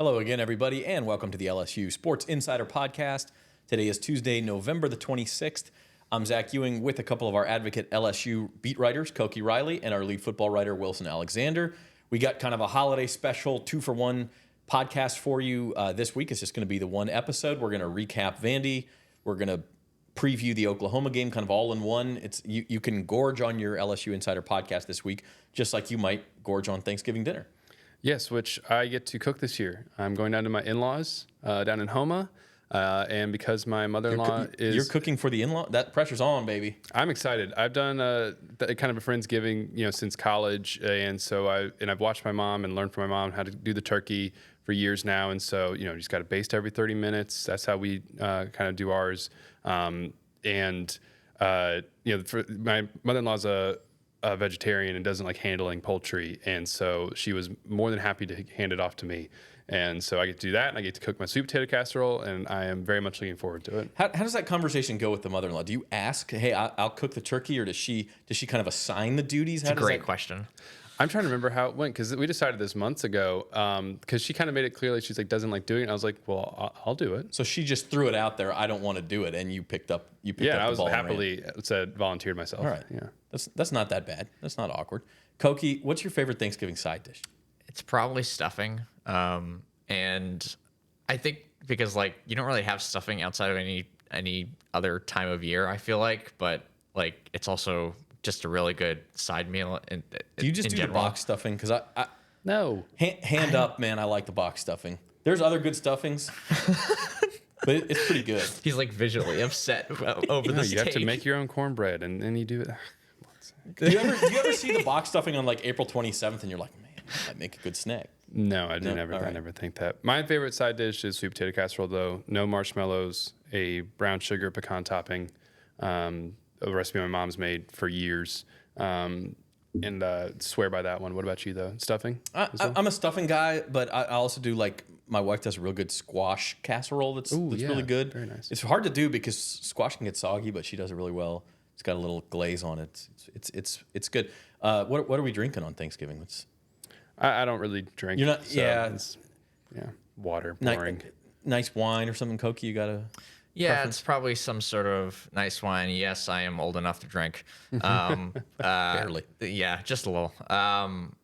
Hello again, everybody, and welcome to the LSU Sports Insider Podcast. Today is Tuesday, November the 26th. I'm Zach Ewing with a couple of our advocate LSU beat writers, Koki Riley, and our lead football writer, Wilson Alexander. We got kind of a holiday special 2-for-1 podcast for you this week. It's just going to be the one episode. We're going to recap Vandy. We're going to preview the Oklahoma game, kind of all in one. It's you can gorge on your LSU Insider Podcast this week, just like you might gorge on Thanksgiving dinner. Yes, which I get to cook this year. I'm going down to my in-laws down in Homa, and because my mother-in-law You're cooking for the in-law? That pressure's on, baby. I'm excited. I've done kind of a Friendsgiving, since college, and so I've watched my mom and learned from my mom how to do the turkey for years now, and so you just got to baste every 30 minutes. That's how we kind of do ours, for my mother-in-law's a vegetarian and doesn't like handling poultry, and so she was more than happy to hand it off to me, and so I get to do that, and I get to cook my sweet potato casserole, and I am very much looking forward to it. How does that conversation go with the mother-in-law? Do you ask, hey, I'll cook the turkey, or does she kind of assign the duties? It's a great question. I'm trying to remember how it went, because we decided this months ago, because she kind of made it clear she's like doesn't like doing it, and I was like, well, I'll do it. So she just threw it out there, I don't want to do it, and you picked up the ball. I was happily volunteered myself. All right. Yeah. That's not that bad. That's not awkward. Koki, what's your favorite Thanksgiving side dish? It's probably stuffing. And I think because you don't really have stuffing outside of any other time of year, I feel like, but it's also just a really good side meal. Do you just do general. the box stuffing? Because No. Hand up, man, I like the box stuffing. There's other good stuffings, but it's pretty good. He's visually upset over the steak. You have to make your own cornbread, and then you do it. Do you ever see the box stuffing on April 27th, and you're like, man, that might make a good snack? No, I never think that. My favorite side dish is sweet potato casserole, though. No marshmallows, a brown sugar pecan topping, a recipe my mom's made for years, and swear by that one. What about you, though? Stuffing? I'm a stuffing guy, but I also do my wife does a real good squash casserole that's really good. Very nice. It's hard to do because squash can get soggy, but she does it really well. It's got a little glaze on it. It's good. What are we drinking on Thanksgiving? I don't really drink. You're not. So water, boring. Nice wine or something, Koki. You got a preference? It's probably some sort of nice wine. Yes, I am old enough to drink. Barely. Yeah, just a little. I'm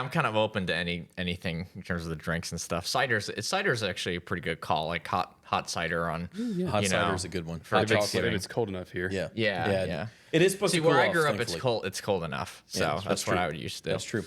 kind of open to anything in terms of the drinks and stuff. Cider's actually a pretty good call. Hot cider on. Hot cider is a good one. For Thanksgiving. It's cold enough here. Yeah. It is supposed to cool where I off, grew up, thankfully. it's cold enough. So that's what I would use to do. That's true.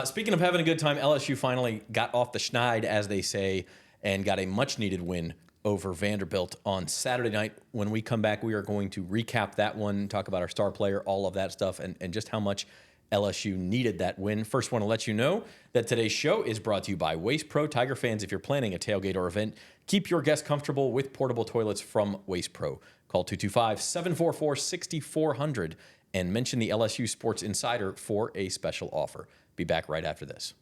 Speaking of having a good time, LSU finally got off the schneid, as they say, and got a much-needed win over Vanderbilt on Saturday night. When we come back, we are going to recap that one, talk about our star player, all of that stuff, and just how much LSU needed that win. First, want to let you know that today's show is brought to you by Waste Pro. Tiger fans, if you're planning a tailgate or event, keep your guests comfortable with portable toilets from Waste Pro. Call 225-744-6400 and mention the LSU Sports Insider for a special offer. Be back right after this.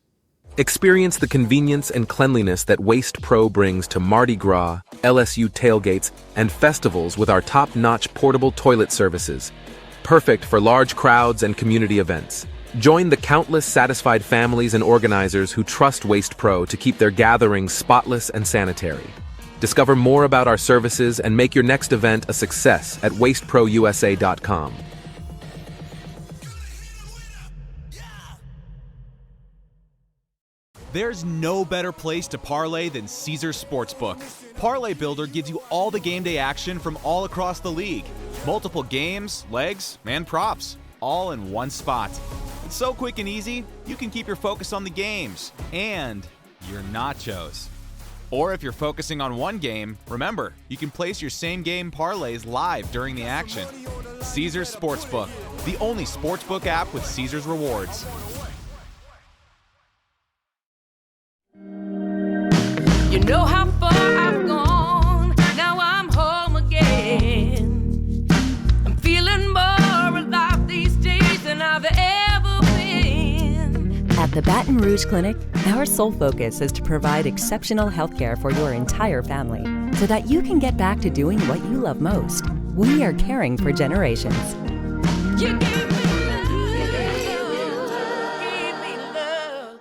Experience the convenience and cleanliness that Waste Pro brings to Mardi Gras, LSU tailgates, and festivals with our top-notch portable toilet services. Perfect for large crowds and community events. Join the countless satisfied families and organizers who trust Waste Pro to keep their gatherings spotless and sanitary. Discover more about our services and make your next event a success at wasteprousa.com. There's no better place to parlay than Caesars Sportsbook. Parlay Builder gives you all the game day action from all across the league. Multiple games, legs, and props, all in one spot. It's so quick and easy, you can keep your focus on the games and your nachos. Or if you're focusing on one game, remember, you can place your same-game parlays live during the action. Caesars Sportsbook, the only sportsbook app with Caesars rewards. You know how far I've gone, now I'm home again. I'm feeling more alive these days than I've ever been. At the Baton Rouge Clinic, our sole focus is to provide exceptional healthcare for your entire family so that you can get back to doing what you love most. We are caring for generations. You gave me love, gave me love.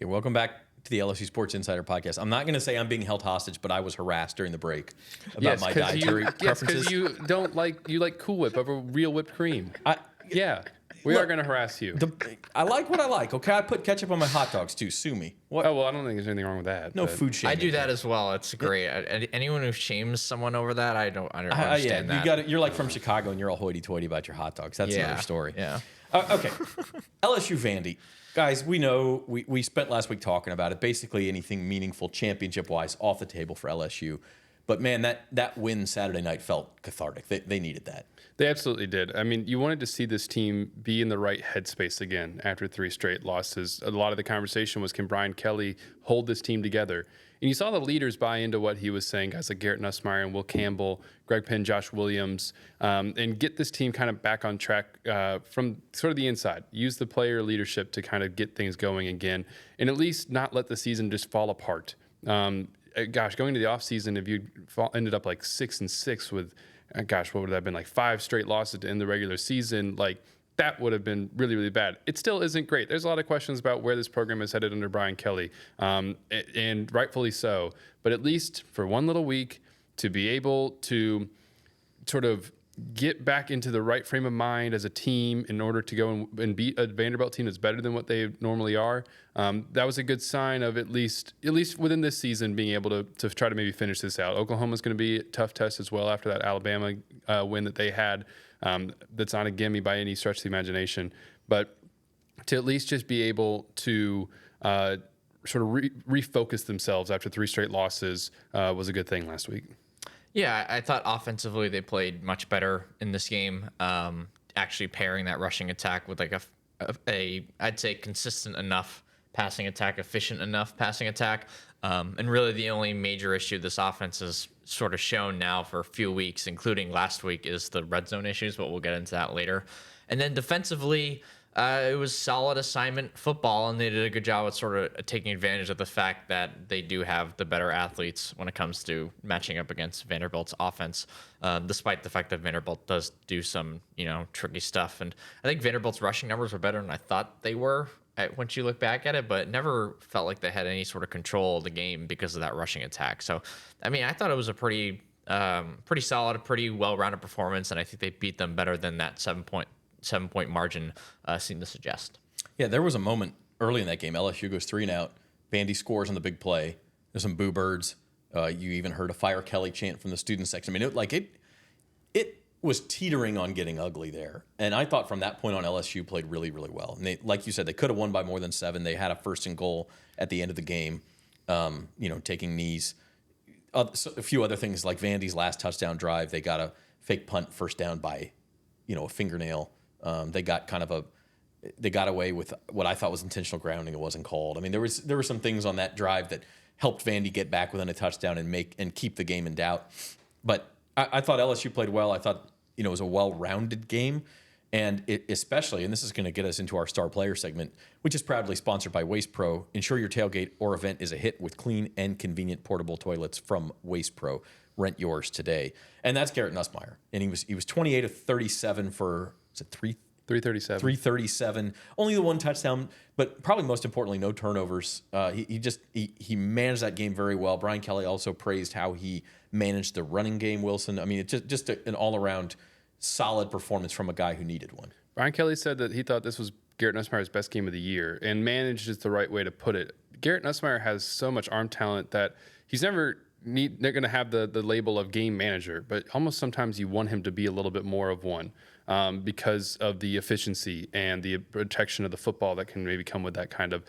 Okay, welcome back to the LSU Sports Insider podcast. I'm not going to say I'm being held hostage, but I was harassed during the break about my dietary preferences. Yes, because you like Cool Whip over real whipped cream. We are going to harass you. I like what I like. Okay, I put ketchup on my hot dogs too. Sue me. What? Oh well, I don't think there's anything wrong with that. No food shaming. I do that as well. It's great. Anyone who shames someone over that, I don't understand that. You're like from Chicago and you're all hoity-toity about your hot dogs. That's another story. Yeah. Okay. LSU Vandy. Guys, we know we spent last week talking about it. Basically, anything meaningful championship-wise off the table for LSU. But man, that win Saturday night felt cathartic. They needed that. They absolutely did. I mean, you wanted to see this team be in the right headspace again after 3 straight losses. A lot of the conversation was, can Brian Kelly hold this team together? And you saw the leaders buy into what he was saying, guys like Garrett Nussmeier and Will Campbell, Greg Penn, Josh Williams, and get this team kind of back on track from sort of the inside. Use the player leadership to kind of get things going again, and at least not let the season just fall apart. Going into the offseason, if you ended up like 6-6 with, what would that have been, like 5 straight losses to end the regular season, like that would have been really, really bad. It still isn't great. There's a lot of questions about where this program is headed under Brian Kelly, and rightfully so. But at least for one little week, to be able to sort of get back into the right frame of mind as a team in order to go and beat a Vanderbilt team that's better than what they normally are, that was a good sign of at least within this season being able to try to maybe finish this out. Oklahoma's going to be a tough test as well after that Alabama win that they had. That's not a gimme by any stretch of the imagination, but to at least just be able to sort of refocus themselves after 3 straight losses was a good thing last week. Yeah, I thought offensively they played much better in this game. Actually pairing that rushing attack with like a I'd say consistent enough passing attack, efficient enough passing attack. And really the only major issue this offense has sort of shown now for a few weeks, including last week, is the red zone issues, but we'll get into that later. And then defensively, it was solid assignment football, and they did a good job at sort of taking advantage of the fact that they do have the better athletes when it comes to matching up against Vanderbilt's offense, despite the fact that Vanderbilt does do some, tricky stuff. And I think Vanderbilt's rushing numbers were better than I thought they were once you look back at it, but it never felt like they had any sort of control of the game because of that rushing attack. So, I mean, I thought it was a pretty solid, pretty well-rounded performance, and I think they beat them better than that 7-point margin seemed to suggest. Yeah, there was a moment early in that game. LSU goes 3 and out. Vandy scores on the big play. There's some boo birds. You even heard a Fire Kelly chant from the student section. I mean, it was teetering on getting ugly there. And I thought from that point on, LSU played really, really well. And they, like you said, they could have won by more than 7. They had a 1st and goal at the end of the game, taking knees. A few other things like Vandy's last touchdown drive, they got a fake punt 1st down by, a fingernail. They got away with what I thought was intentional grounding. It wasn't called. I mean, there were some things on that drive that helped Vandy get back within a touchdown and keep the game in doubt. But I thought LSU played well. I thought it was a well-rounded game, and especially, and this is going to get us into our star player segment, which is proudly sponsored by Waste Pro. Ensure your tailgate or event is a hit with clean and convenient portable toilets from Waste Pro. Rent yours today. And that's Garrett Nussmeier, and he was 28 of 37 for 337. 337. Only the 1 touchdown, but probably most importantly, no turnovers. He managed that game very well. Brian Kelly also praised how he managed the running game, Wilson. I mean, it's just an all-around solid performance from a guy who needed one. Brian Kelly said that he thought this was Garrett Nussmeier's best game of the year, and managed is the right way to put it. Garrett Nussmeier has so much arm talent that he's never they're going to have the label of game manager, but almost sometimes you want him to be a little bit more of one because of the efficiency and the protection of the football that can maybe come with that kind of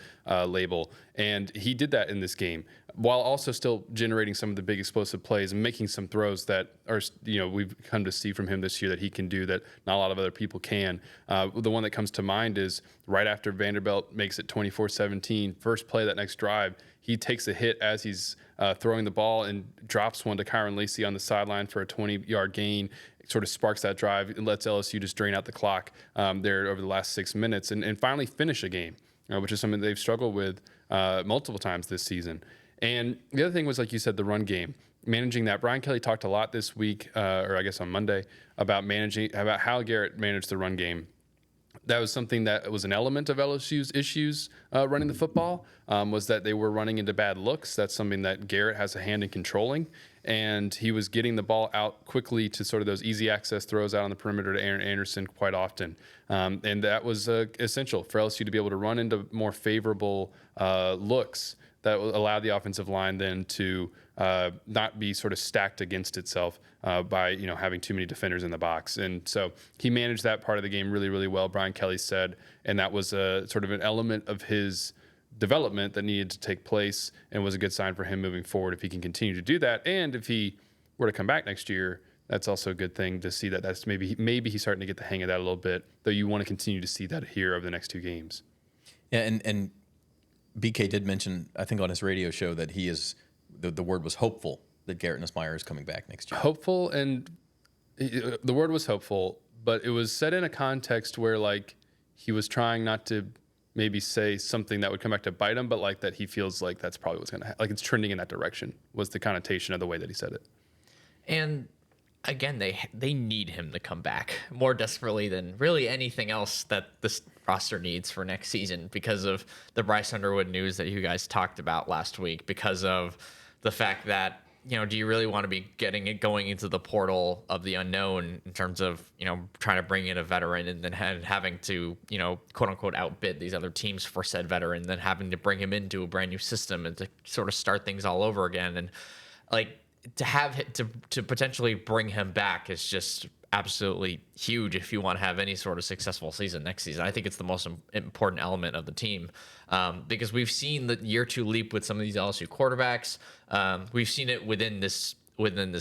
label. And he did that in this game while also still generating some of the big explosive plays and making some throws that are, we've come to see from him this year that he can do that not a lot of other people can. The one that comes to mind is right after Vanderbilt makes it 24-17, first play that next drive, he takes a hit as he's throwing the ball and drops one to Kyron Lacey on the sideline for a 20-yard gain. It sort of sparks that drive and lets LSU just drain out the clock there over the last 6 minutes and finally finish a game, which is something they've struggled with multiple times this season. And the other thing was, like you said, the run game. Managing that. Brian Kelly talked a lot this week, or I guess on Monday, about how Garrett managed the run game. that was something that was an element of LSU's issues running the football, was that they were running into bad looks. That's something that Garrett has a hand in controlling. And he was getting the ball out quickly to sort of those easy access throws out on the perimeter to Aaron Anderson quite often. And that was essential for LSU to be able to run into more favorable looks that will allow the offensive line then to not be sort of stacked against itself by having too many defenders in the box. And so he managed that part of the game really, really well, Brian Kelly said, and that was a sort of an element of his development that needed to take place and was a good sign for him moving forward if he can continue to do that. And if he were to come back next year, that's also a good thing to see that that's maybe he's starting to get the hang of that a little bit, though you want to continue to see that here over the next 2 games. Yeah, and BK did mention, I think on his radio show, that he is, the word was hopeful that Garrett Nussmeier is coming back next year. Hopeful, and the word was hopeful, but it was said in a context where like he was trying not to maybe say something that would come back to bite him, but like that he feels like that's probably what's going to happen. Like it's trending in that direction was the connotation of the way that he said it. And again, they need him to come back more desperately than really anything else that this roster needs for next season, because of the Bryce Underwood news that you guys talked about last week, because of the fact that, do you really want to be going into the portal of the unknown in terms of, trying to bring in a veteran and then having to, quote unquote, outbid these other teams for said veteran, then having to bring him into a brand new system and to sort of start things all over again. And like to have to potentially bring him back is just absolutely huge if you want to have any sort of successful season next season. I think it's the most important element of the team, because we've seen the year 2 leap with some of these LSU quarterbacks. We've seen it within this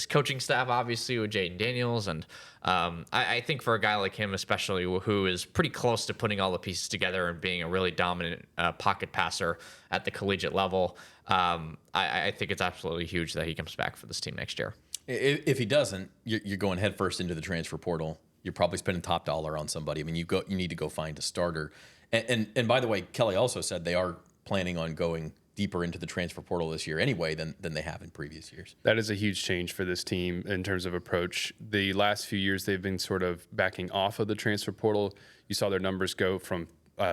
coaching staff, obviously, with Jaden Daniels. And I think for a guy like him, especially, who is pretty close to putting all the pieces together and being a really dominant pocket passer at the collegiate level, I think it's absolutely huge that he comes back for this team next year. If he doesn't, you're going headfirst into the transfer portal. You're probably spending top dollar on somebody. I mean, you need to go find a starter. And by the way, Kelly also said they are planning on going deeper into the transfer portal this year anyway than they have in previous years. That is a huge change for this team in terms of approach. The last few years, they've been sort of backing off of the transfer portal. You saw their numbers go from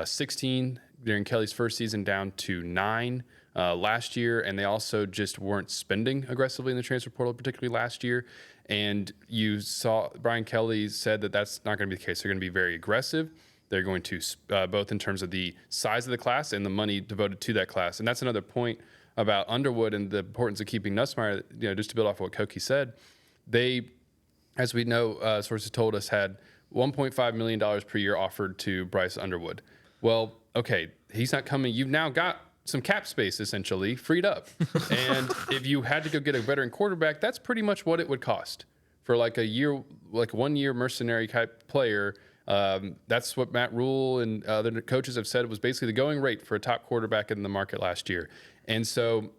16 during Kelly's first season down to 9 last year, and they also just weren't spending aggressively in the transfer portal, particularly last year. And you saw Brian Kelly said that that's not going to be the case. They're going to be very aggressive. They're going to, both in terms of the size of the class and the money devoted to that class. And that's another point about Underwood and the importance of keeping Nussmeier, just to build off of what Koki said. They, as we know, sources told us, had $1.5 million per year offered to Bryce Underwood. Well, okay, he's not coming. You've now got some cap space essentially freed up. And if you had to go get a veteran quarterback, that's pretty much what it would cost for like a year, like 1 year mercenary type player. That's what Matt Rule and other coaches have said was basically the going rate for a top quarterback in the market last year. And so,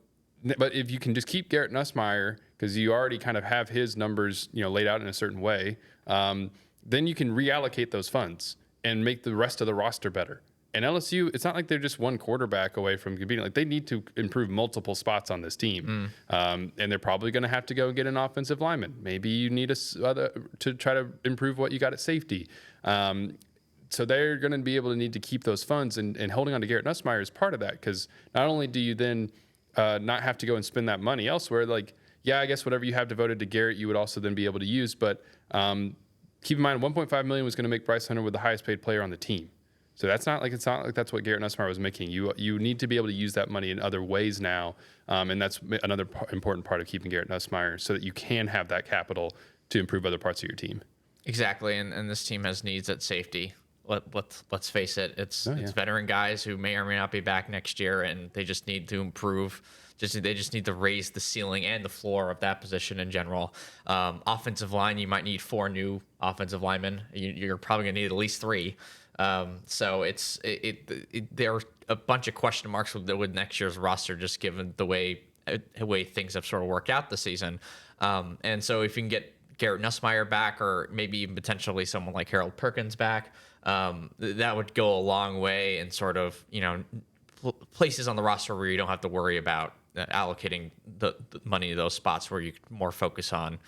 but if you can just keep Garrett Nussmeier, because you already kind of have his numbers, laid out in a certain way, then you can reallocate those funds and make the rest of the roster better. And LSU, it's not like they're just one quarterback away from competing. Like they need to improve multiple spots on this team, and they're probably going to have to go and get an offensive lineman. Maybe you need to try to improve what you got at safety. So they're going to be able to need to keep those funds, and holding on to Garrett Nussmeier is part of that, because not only do you then not have to go and spend that money elsewhere. Like, yeah, I guess whatever you have devoted to Garrett, you would also then be able to use. But keep in mind, $1.5 million was going to make Bryce Underwood the highest paid player on the team. So it's not like that's what Garrett Nussmeier was making. You need to be able to use that money in other ways now, and that's another important part of keeping Garrett Nussmeier, so that you can have that capital to improve other parts of your team. Exactly, and this team has needs at safety. Let's face it, it's veteran guys who may or may not be back next year, and they just need to improve. They just need to raise the ceiling and the floor of that position in general. Offensive line, you might need 4 new offensive linemen. You're probably gonna need at least 3. So there are a bunch of question marks with next year's roster, just given the way things have sort of worked out this season. And so if you can get Garrett Nussmeier back, or maybe even potentially someone like Harold Perkins back, that would go a long way in sort of, places on the roster where you don't have to worry about allocating the money to those spots where you could more focus on,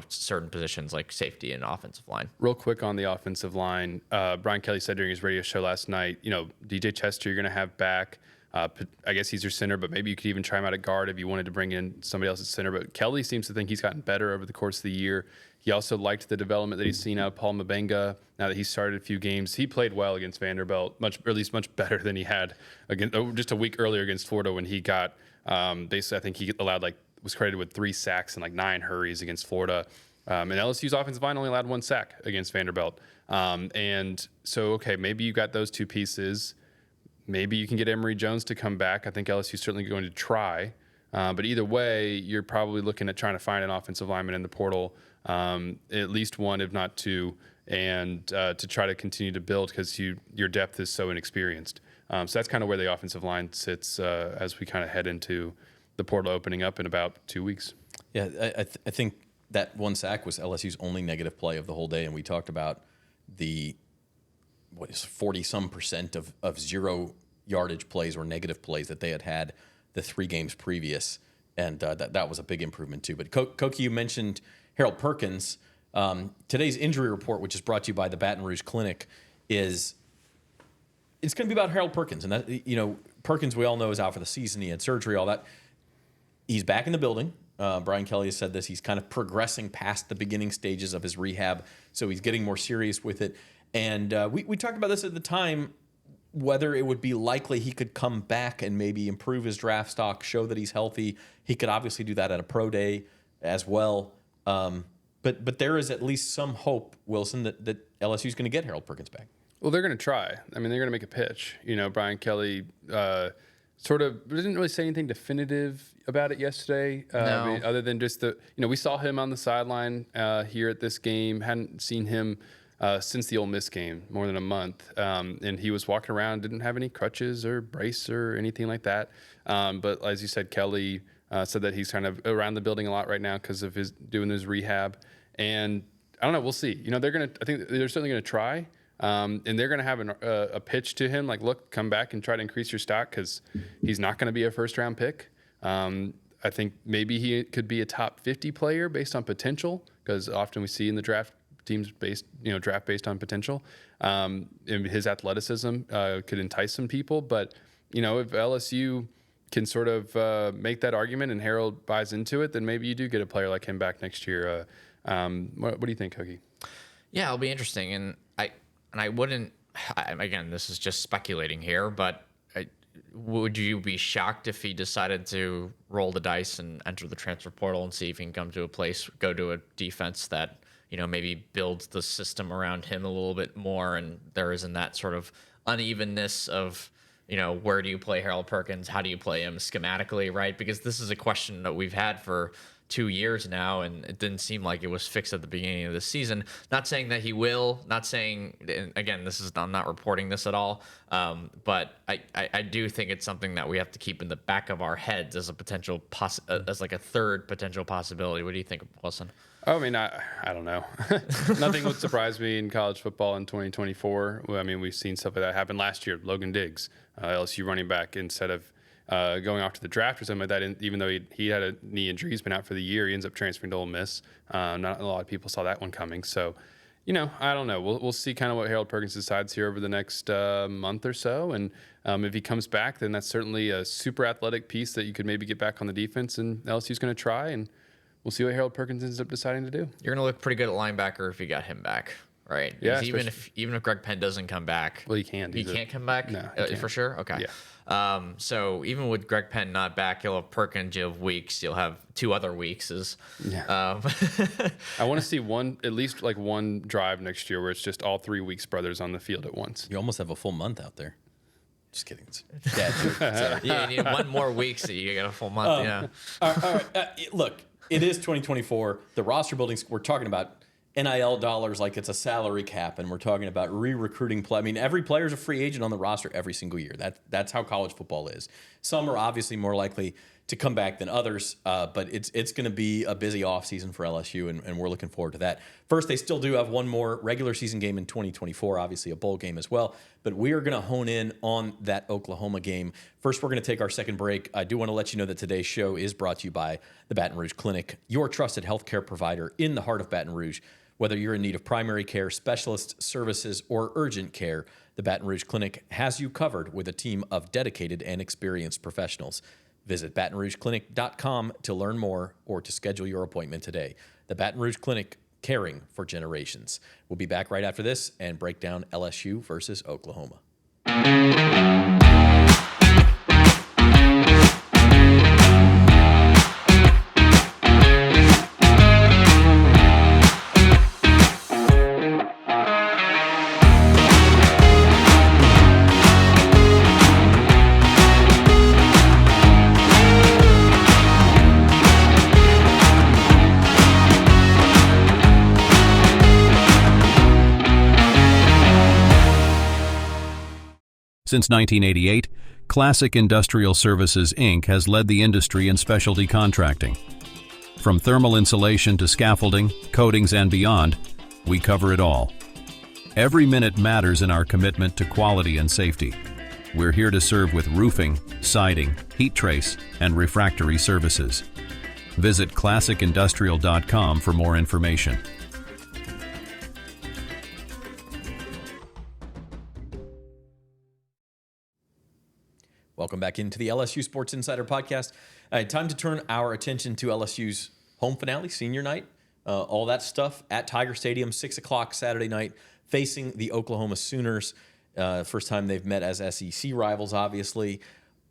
certain positions like safety and offensive line. Real quick on the offensive line, Brian Kelly said during his radio show last night, DJ Chester you're going to have back. I guess he's your center, but maybe you could even try him out at guard if you wanted to bring in somebody else at center. But Kelly seems to think he's gotten better over the course of the year. He also liked the development that he's seen out of Paul Mabenga. Now that he's started a few games, he played well against Vanderbilt, much better than he had just a week earlier against Florida when he got basically, I think he was credited with 3 sacks and 9 hurries against Florida. And LSU's offensive line only allowed 1 sack against Vanderbilt. And so, okay, maybe you got those 2 pieces. Maybe you can get Emory Jones to come back. I think LSU's certainly going to try. But either way, you're probably looking at trying to find an offensive lineman in the portal, at least 1, if not 2, and to try to continue to build because your depth is so inexperienced. So that's kind of where the offensive line sits as we kind of head into the portal opening up in about 2 weeks. Yeah, I think that 1 sack was LSU's only negative play of the whole day, and we talked about the 40-some% of 0 yardage plays or negative plays that they had the 3 games previous, and that was a big improvement too. But Koki, you mentioned Harold Perkins. Today's injury report, which is brought to you by the Baton Rouge Clinic, it's going to be about Harold Perkins, and that Perkins we all know is out for the season. He had surgery, all that. He's back in the building. Brian Kelly has said this. He's kind of progressing past the beginning stages of his rehab, so he's getting more serious with it. And we talked about this at the time, whether it would be likely he could come back and maybe improve his draft stock, show that he's healthy. He could obviously do that at a pro day as well. But there is at least some hope, Wilson, that LSU is going to get Harold Perkins back. Well, they're going to try. I mean, they're going to make a pitch. Brian Kelly sort of didn't really say anything definitive about it yesterday. No. I mean, other than just we saw him on the sideline here at this game. Hadn't seen him since the Ole Miss game, more than a month. And he was walking around, didn't have any crutches or brace or anything like that. But as you said, Kelly said that he's kind of around the building a lot right now because of doing his rehab. And I don't know, we'll see. I think they're certainly going to try. And they're going to have a pitch to him, like, look, come back and try to increase your stock because he's not going to be a first-round pick. I think maybe he could be a top 50 player based on potential because often we see in the draft teams draft based on potential. And his athleticism could entice some people. But, if LSU can sort of make that argument and Harold buys into it, then maybe you do get a player like him back next year. What do you think, Koki? Yeah, it'll be interesting. And I wouldn't, again, this is just speculating here, but would you be shocked if he decided to roll the dice and enter the transfer portal and see if he can come to a place, go to a defense that, maybe builds the system around him a little bit more and there isn't that sort of unevenness of, where do you play Harold Perkins? How do you play him schematically, right? Because this is a question that we've had for 2 years now, and it didn't seem like it was fixed at the beginning of the season. Not saying that he will, not saying, again, I'm not reporting this at all, but I do think it's something that we have to keep in the back of our heads as a potential, as like a third potential possibility. What do you think, Wilson? I mean, I don't know. Nothing would surprise me in college football in 2024. I mean, we've seen stuff like that happen last year. Logan Diggs, LSU running back, instead of going off to the draft or something like that, even though he had a knee injury, he's been out for the year. He ends up transferring to Ole Miss. Not a lot of people saw that one coming. So, I don't know. We'll see kind of what Harold Perkins decides here over the next month or so. And if he comes back, then that's certainly a super athletic piece that you could maybe get back on the defense. And LSU's going to try, and we'll see what Harold Perkins ends up deciding to do. You're going to look pretty good at linebacker if you got him back. Right. Yeah. Even if Greg Penn doesn't come back, well, he can't. He can't come back. No, for sure. Okay. Yeah. So even with Greg Penn not back, you'll have Perkins. You'll have Weeks. You'll have 2 other Weekses. Yeah. I want to see at least one drive next year where it's just all 3 Weeks brothers on the field at once. You almost have a full month out there. Just kidding. Yeah, you need 1 more week so you get a full month. Yeah. All right. Look, it is 2024. The roster buildings we're talking about. NIL dollars like it's a salary cap, and we're talking about re-recruiting play. I mean, every player is a free agent on the roster every single year. That's how college football is. Some are obviously more likely to come back than others, but it's going to be a busy offseason for LSU, and we're looking forward to that. First, they still do have one more regular season game in 2024, obviously a bowl game as well, but we are going to hone in on that Oklahoma game. First, we're going to take our second break. I do want to let you know that today's show is brought to you by the Baton Rouge Clinic, your trusted healthcare provider in the heart of Baton Rouge. Whether you're in need of primary care, specialist services, or urgent care, the Baton Rouge Clinic has you covered with a team of dedicated and experienced professionals. Visit BatonRougeClinic.com to learn more or to schedule your appointment today. The Baton Rouge Clinic, caring for generations. We'll be back right after this and break down LSU versus Oklahoma. Since 1988, Classic Industrial Services, Inc. has led the industry in specialty contracting. From thermal insulation to scaffolding, coatings, and beyond, we cover it all. Every minute matters in our commitment to quality and safety. We're here to serve with roofing, siding, heat trace, and refractory services. Visit ClassicIndustrial.com for more information. Welcome back into the LSU Sports Insider podcast. Time to turn our attention to LSU's home finale, senior night, all that stuff at Tiger Stadium, 6 o'clock Saturday night, facing the Oklahoma Sooners. First time they've met as SEC rivals, obviously.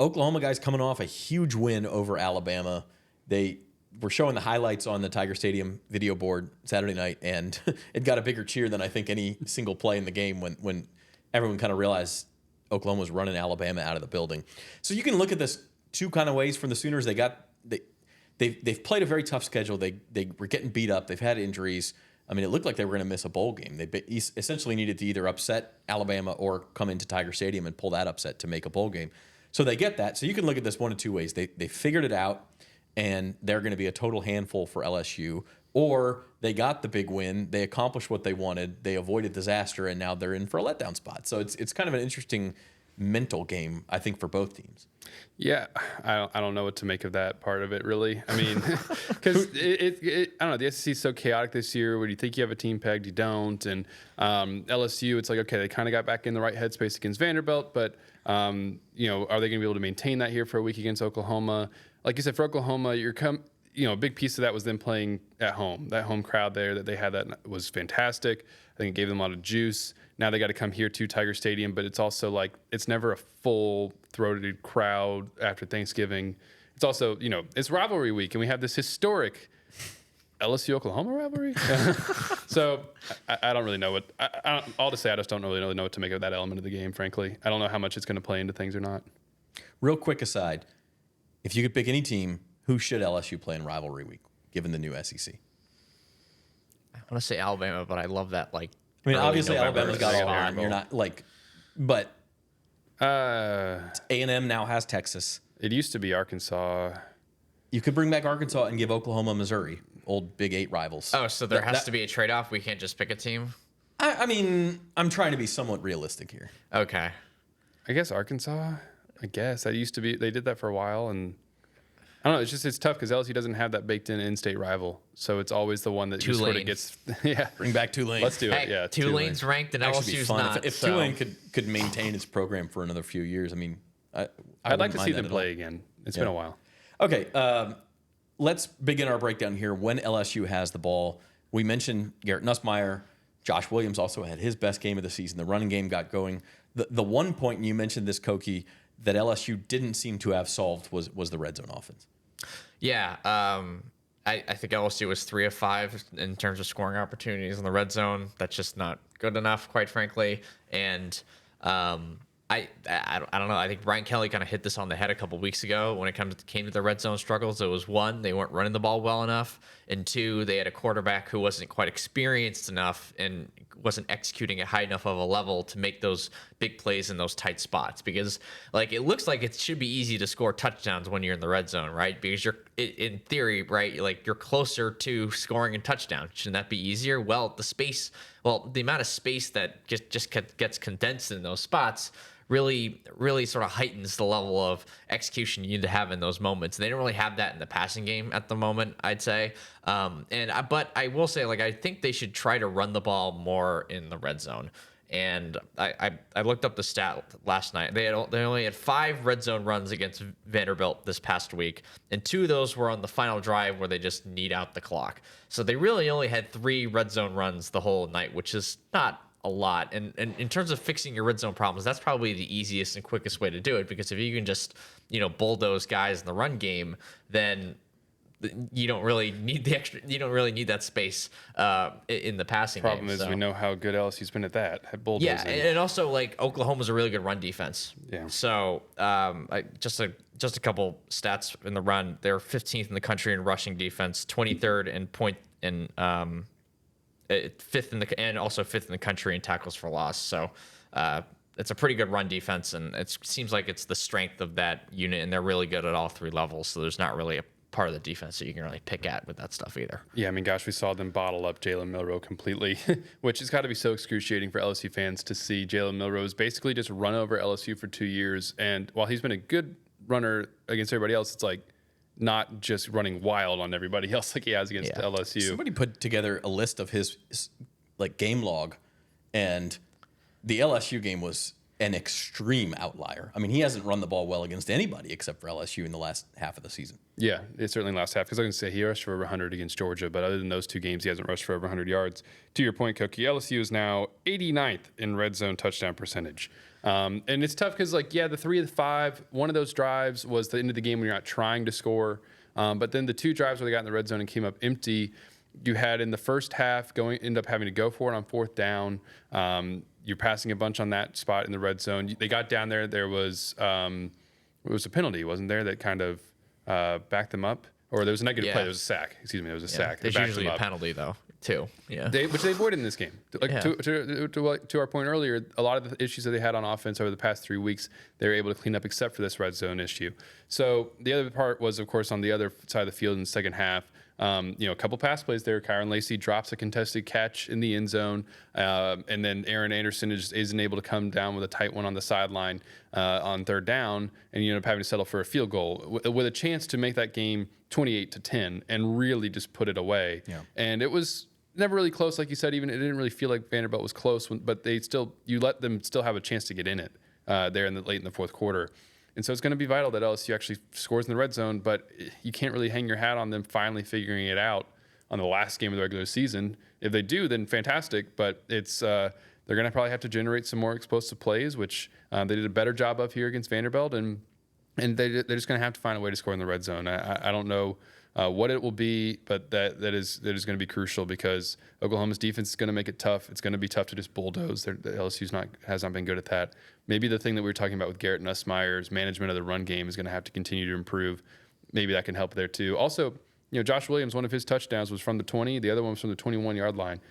Oklahoma guys coming off a huge win over Alabama. They were showing the highlights on the Tiger Stadium video board Saturday night, and it got a bigger cheer than I think any single play in the game when everyone kind of realized Oklahoma was running Alabama out of the building. So you can look at this two kind of ways from the Sooners. They've played a very tough schedule. They were getting beat up. They've had injuries. I mean, it looked like they were going to miss a bowl game. They essentially needed to either upset Alabama or come into Tiger Stadium and pull that upset to make a bowl game. So they get that. So you can look at this one of two ways. They figured it out, and they're going to be a total handful for LSU, or they got the big win, they accomplished what they wanted, they avoided disaster, and now they're in for a letdown spot. So it's kind of an interesting mental game, I think, for both teams. Yeah, I don't know what to make of that part of it, really. I mean, because I don't know, the SEC is so chaotic this year. When you think you have a team pegged, you don't. And LSU, it's like, okay, they kind of got back in the right headspace against Vanderbilt, but are they going to be able to maintain that here for a week against Oklahoma? Like you said, for Oklahoma, a big piece of that was them playing at home. That home crowd there that they had that was fantastic. I think it gave them a lot of juice. Now they got to come here to Tiger Stadium, but it's also like it's never a full-throated crowd after Thanksgiving. It's also, it's rivalry week, and we have this historic LSU-Oklahoma rivalry. So I don't really know what all to say. I just don't really know what to make of that element of the game, frankly. I don't know how much it's going to play into things or not. Real quick aside, if you could pick any team, who should LSU play in rivalry week, given the new SEC? I want to say Alabama, but I love that. Obviously Alabama's got all on. You're not but A&M now has Texas. It used to be Arkansas. You could bring back Arkansas and give Oklahoma, Missouri, old Big 8 rivals. Oh, so there has to be a trade-off. We can't just pick a team. I mean, I'm trying to be somewhat realistic here. Okay. I guess Arkansas. I guess that used to be. They did that for a while, and I don't know. It's tough because LSU doesn't have that baked in-state rival, so it's always the one that just sort of gets. Yeah, bring back Tulane. Let's do it. Yeah, Tulane's ranked and LSU's not. If Tulane could maintain its program for another few years, I mean, I'd like to see them play again. It's been a while. Okay, let's begin our breakdown here. When LSU has the ball, we mentioned Garrett Nussmeier. Josh Williams also had his best game of the season. The running game got going. The one point, and you mentioned this, Koki, that LSU didn't seem to have solved was the red zone offense. Yeah, I think LSU was 3 of 5 in terms of scoring opportunities in the red zone. That's just not good enough, quite frankly. And I don't know. I think Brian Kelly kind of hit this on the head a couple weeks ago when it came to the red zone struggles. It was 1, they weren't running the ball well enough, and 2, they had a quarterback who wasn't quite experienced enough and wasn't executing at high enough of a level to make those big plays in those tight spots. Because like it looks like it should be easy to score touchdowns when you're in the red zone, right? Because you're in theory, right? Like you're closer to scoring a touchdown. Shouldn't that be easier? Well, the amount of space that just gets condensed in those spots really sort of heightens the level of execution you need to have in those moments. And they don't really have that in the passing game at the moment, I'd say. But I will say, like, I think they should try to run the ball more in the red zone. And I looked up the stat last night. They only had 5 red zone runs against Vanderbilt this past week, and 2 of those were on the final drive where they just kneed out the clock. So they really only had 3 red zone runs the whole night, which is not a lot. And in terms of fixing your red zone problems, that's probably the easiest and quickest way to do it, because if you can just, bulldoze guys in the run game, then you don't really need that space in the passing game. Problem is, we know how good LSU's been at that, at bulldozing. Yeah, and also like Oklahoma's a really good run defense. Yeah. So just a couple stats in the run. They're 15th in the country in rushing defense, 23rd in point in 5th in the country in tackles for loss. So it's a pretty good run defense, and it seems like it's the strength of that unit, and they're really good at all 3 levels. So there's not really a part of the defense that you can really pick at with that stuff either. Yeah, I mean, gosh, we saw them bottle up Jalen Milroe completely, which has got to be so excruciating for LSU fans to see Jalen Milroe's basically just run over LSU for 2 years. And while he's been a good runner against everybody else, it's like not just running wild on everybody else like he has against LSU. Somebody put together a list of his like game log, and the LSU game was an extreme outlier. I mean, he hasn't run the ball well against anybody except for LSU in the last half of the season. Yeah, it's certainly last half, because I can say he rushed for over 100 against Georgia, but other than those 2 games, he hasn't rushed for over 100 yards. To your point, Koki, LSU is now 89th in red zone touchdown percentage. And it's tough because, the 3 of the 5, one of those drives was the end of the game when you're not trying to score. But then the 2 drives where they got in the red zone and came up empty, you had in the first half end up having to go for it on 4th down. You're passing a bunch on that spot in the red zone. They got down there. There was it was a penalty, wasn't there, that kind of backed them up? Or there was a negative play. There was a sack. Excuse me, there was a sack. There's usually a penalty, though, too. Yeah, which they avoided in this game. To our point earlier, a lot of the issues that they had on offense over the past 3 weeks, they were able to clean up except for this red zone issue. So the other part was, of course, on the other side of the field in the second half. A couple pass plays there. Kyron Lacey drops a contested catch in the end zone, and then Aaron Anderson isn't able to come down with a tight one on the sideline on 3rd down, and you end up having to settle for a field goal with a chance to make that game 28-10 and really just put it away. Yeah. And it was never really close, like you said. Even it didn't really feel like Vanderbilt was close, but you let them still have a chance to get in it there late in the 4th quarter. And so it's going to be vital that LSU actually scores in the red zone, but you can't really hang your hat on them finally figuring it out on the last game of the regular season. If they do, then fantastic, but it's they're going to probably have to generate some more explosive plays, which they did a better job of here against Vanderbilt, and they're just going to have to find a way to score in the red zone. I don't know what it will be, but that is going to be crucial, because Oklahoma's defense is going to make it tough. It's going to be tough to just bulldoze. The LSU's has not been good at that. Maybe the thing that we were talking about with Garrett Nussmeier's management of the run game is going to have to continue to improve. Maybe that can help there too. Also, Josh Williams, one of his touchdowns was from the 20. The other one was from the 21-yard line.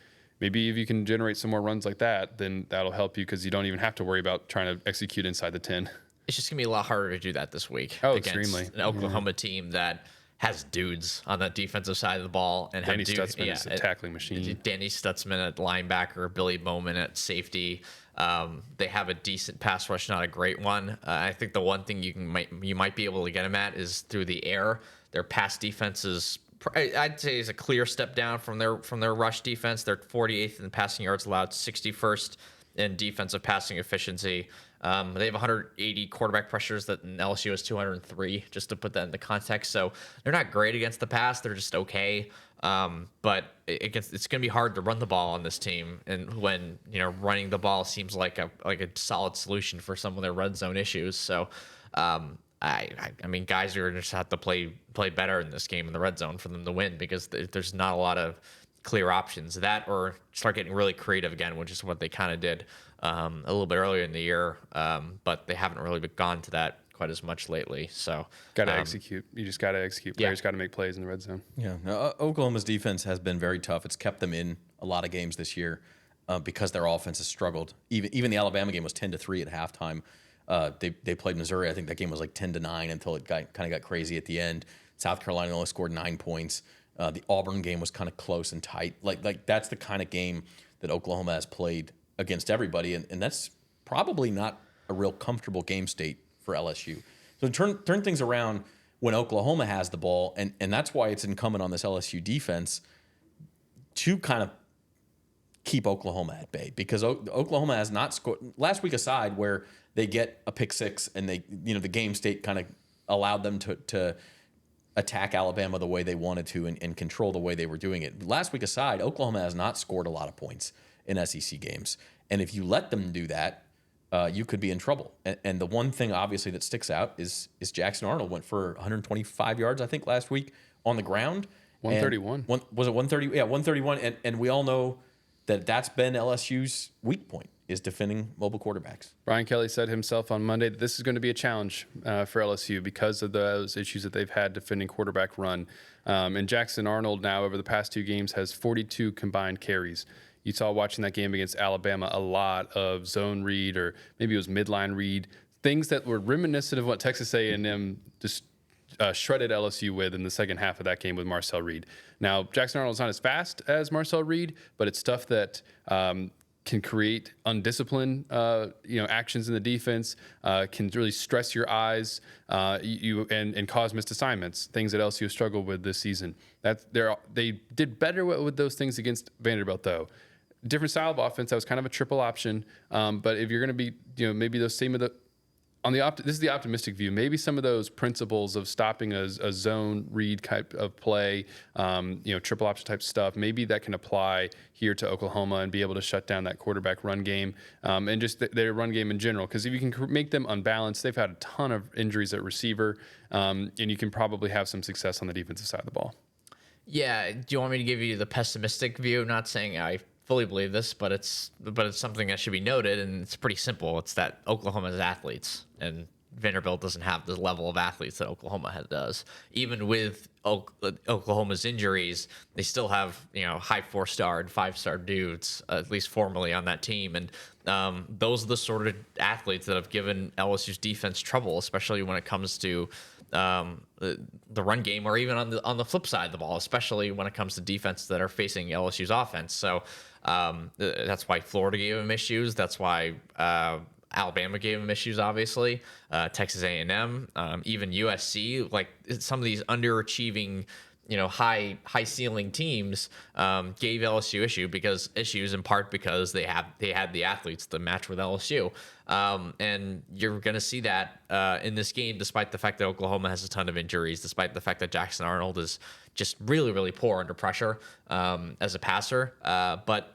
Maybe if you can generate some more runs like that, then that'll help you, because you don't even have to worry about trying to execute inside the 10. It's just going to be a lot harder to do that this week against extremely. An Oklahoma team that has dudes on that defensive side of the ball. And Danny Stutzman is a tackling machine. Danny Stutzman at linebacker, Billy Bowman at safety. They have a decent pass rush, not a great one. I think the one thing you might be able to get them at is through the air. Their pass defense I'd say is a clear step down from their rush defense. They're 48th in passing yards allowed, 61st in defensive passing efficiency. They have 180 quarterback pressures, that LSU has 203, just to put that into context. So they're not great against the pass. They're just okay. But it's going to be hard to run the ball on this team. And when, running the ball seems like a solid solution for some of their red zone issues. So, I mean, guys are going to just have to play better in this game in the red zone for them to win, because there's not a lot of clear options. That or start getting really creative again, which is what they kind of did a little bit earlier in the year, but they haven't really gone to that quite as much lately. So got to execute. You just got to execute. Players got to make plays in the red zone. Yeah, Oklahoma's defense has been very tough. It's kept them in a lot of games this year because their offense has struggled. Even the Alabama game was 10-3 at halftime. They played Missouri. I think that game was like 10-9 until it kind of got crazy at the end. South Carolina only scored 9 points. The Auburn game was kind of close and tight. Like that's the kind of game that Oklahoma has played against everybody, and that's probably not a real comfortable game state for LSU. So turn things around when Oklahoma has the ball, and that's why it's incumbent on this LSU defense to kind of keep Oklahoma at bay, because Oklahoma has not scored last week aside, where they get a pick six and they, the game state kind of allowed them to attack Alabama the way they wanted to and control the way they were doing it. Last week aside, Oklahoma has not scored a lot of points in SEC games. And if you let them do that, you could be in trouble. And the one thing obviously that sticks out is Jackson Arnold went for 125 yards, I think, last week on the ground. 131. Was it 130? Yeah, 131. And we all know that's been LSU's weak point, is defending mobile quarterbacks. Brian Kelly said himself on Monday that this is going to be a challenge for LSU because of those issues that they've had defending quarterback run. And Jackson Arnold now over the past 2 games has 42 combined carries. You saw watching that game against Alabama a lot of zone read, or maybe it was midline read, things that were reminiscent of what Texas A&M just shredded LSU with in the second half of that game with Marcel Reed. Now, Jackson Arnold's not as fast as Marcel Reed, but it's stuff that can create undisciplined, actions in the defense, can really stress your eyes, and cause missed assignments. Things that LSU struggled with this season. They did better with those things against Vanderbilt, though. Different style of offense. That was kind of a triple option. But if you're going to be, maybe those same of the. This is the optimistic view. Maybe some of those principles of stopping a zone read type of play, triple option type stuff, maybe that can apply here to Oklahoma and be able to shut down that quarterback run game, and just their run game in general. Because if you can make them unbalanced, they've had a ton of injuries at receiver, and you can probably have some success on the defensive side of the ball. Yeah. Do you want me to give you the pessimistic view? I'm not saying I fully believe this, but it's something that should be noted, and it's pretty simple. It's that Oklahoma's athletes, and Vanderbilt doesn't have the level of athletes that Oklahoma does. Even with Oklahoma's injuries, they still have high 4-star and 5-star dudes, at least formally, on that team, and those are the sort of athletes that have given LSU's defense trouble, especially when it comes to the run game, or even on the flip side of the ball, especially when it comes to defense that are facing LSU's offense. So that's why Florida gave them issues. That's why Alabama gave them issues, obviously. Texas A&M, even USC, like some of these underachieving, high ceiling teams gave LSU issues in part because they had the athletes to match with LSU. And you're going to see that in this game, despite the fact that Oklahoma has a ton of injuries, despite the fact that Jackson Arnold is just really, really poor under pressure as a passer. But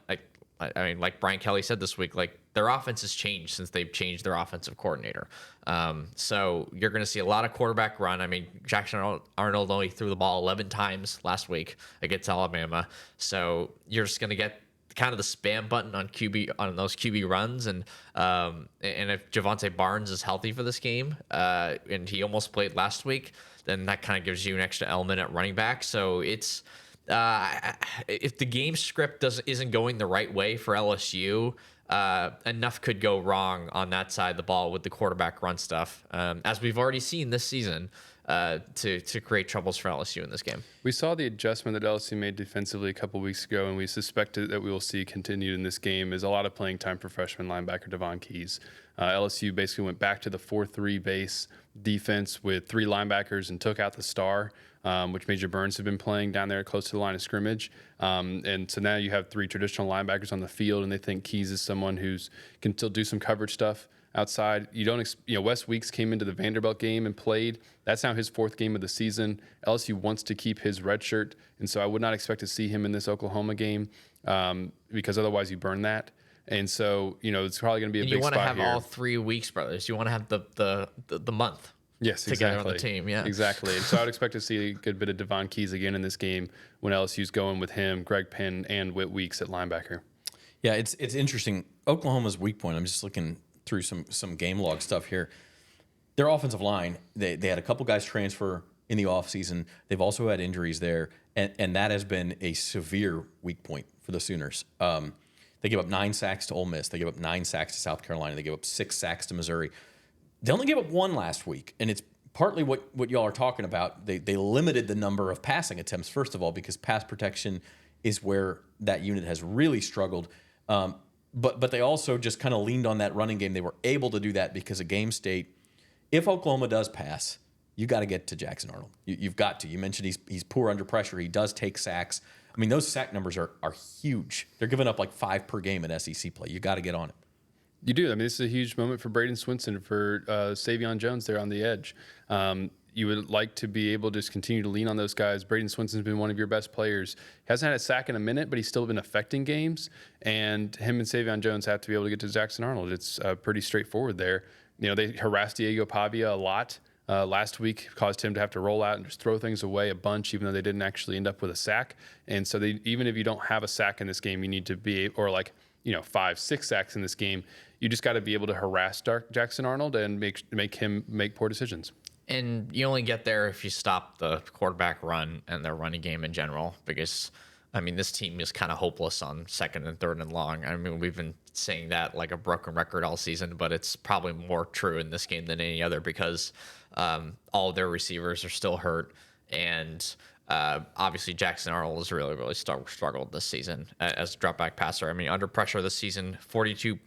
I mean, like Brian Kelly said this week, like their offense has changed since they've changed their offensive coordinator. So you're going to see a lot of quarterback run. I mean, Jackson Arnold only threw the ball 11 times last week against Alabama. So you're just going to get kind of the spam button on those QB runs. And if Javonte Barnes is healthy for this game, and he almost played last week, then that kind of gives you an extra element at running back. So it's, if the game script isn't going the right way for LSU, enough could go wrong on that side of the ball with the quarterback run stuff, as we've already seen this season, to create troubles for LSU in this game. We saw the adjustment that LSU made defensively a couple weeks ago, and we suspected that we will see continued in this game is a lot of playing time for freshman linebacker Devon Keys. LSU basically went back to the 4-3 base defense with 3 linebackers and took out the star, which Major Burns had been playing down there close to the line of scrimmage. And so now you have 3 traditional linebackers on the field, and they think Keys is someone who's can still do some coverage stuff outside. Wes Weeks came into the Vanderbilt game and played. That's now his 4th game of the season. LSU wants to keep his red shirt, and so I would not expect to see him in this Oklahoma game, because otherwise you burn that. And so, it's probably going to be a big spot here. You want to have all 3 weeks, brothers. You want to have the month. together on the team. Yeah, exactly. And so I'd expect to see a good bit of Devon Keys again in this game when LSU's going with him, Greg Penn, and Whit Weeks at linebacker. Yeah, it's interesting. Oklahoma's weak point. I'm just looking through some game log stuff here. Their offensive line, they had a couple guys transfer in the offseason. They've also had injuries there, and that has been a severe weak point for the Sooners. They give up 9 sacks to Ole Miss. They give up 9 sacks to South Carolina. They give up 6 sacks to Missouri. They only gave up 1 last week, and it's partly what y'all are talking about. They limited the number of passing attempts, first of all, because pass protection is where that unit has really struggled. But they also just kind of leaned on that running game. They were able to do that because of game state. If Oklahoma does pass, you got to get to Jackson Arnold. You've got to. You mentioned he's poor under pressure. He does take sacks. I mean, those sack numbers are huge. They're giving up like 5 per game in SEC play. You got to get on it. You do. I mean, this is a huge moment for Braden Swinson, for Savion Jones there on the edge. You would like to be able to just continue to lean on those guys. Braden Swinson's been one of your best players. He hasn't had a sack in a minute, but he's still been affecting games. And him and Savion Jones have to be able to get to Jackson Arnold. It's pretty straightforward there. You know, they harassed Diego Pavia a lot. Last week caused him to have to roll out and just throw things away a bunch, even though they didn't actually end up with a sack. And so even if you don't have a sack in this game, you need to be, or 5, 6 sacks in this game, you just got to be able to harass Jackson Arnold and make him make poor decisions. And you only get there if you stop the quarterback run and their running game in general, because, I mean, this team is kind of hopeless on 2nd and 3rd and long. I mean, we've been saying that like a broken record all season, but it's probably more true in this game than any other because all of their receivers are still hurt. And obviously Jackson Arnold has really struggled this season as a drop back passer. I mean, under pressure this season, 42%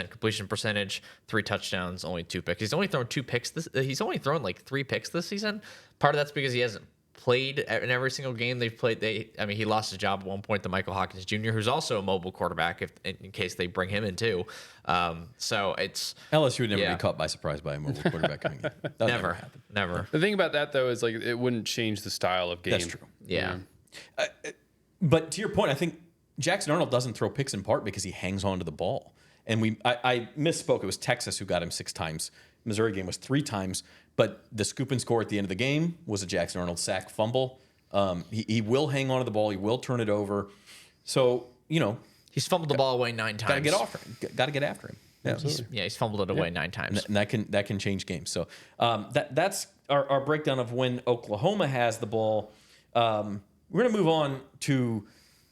completion percentage, 3 touchdowns, only 2 picks. He's only thrown 2 picks. He's only thrown like 3 picks this season. Part of that's because he hasn't played in every single game they've played. He lost his job at one point to Michael Hawkins Jr., who's also a mobile quarterback in case they bring him in too. So it's LSU would never be caught by surprise by a mobile quarterback coming in. Never. The thing about that though is like it wouldn't change the style of game. That's true. Yeah. But to your point, I think Jackson Arnold doesn't throw picks in part because he hangs on to the ball. And I misspoke. It was Texas who got him 6 times. Missouri game was 3 times. But the scoop and score at the end of the game was a Jackson Arnold sack fumble. He will hang on to the ball. He will turn it over. So, he's fumbled the ball away 9 times. Got to get after him. Yeah, he's fumbled it away 9 times. And that can change games. So that's our breakdown of when Oklahoma has the ball. We're going to move on to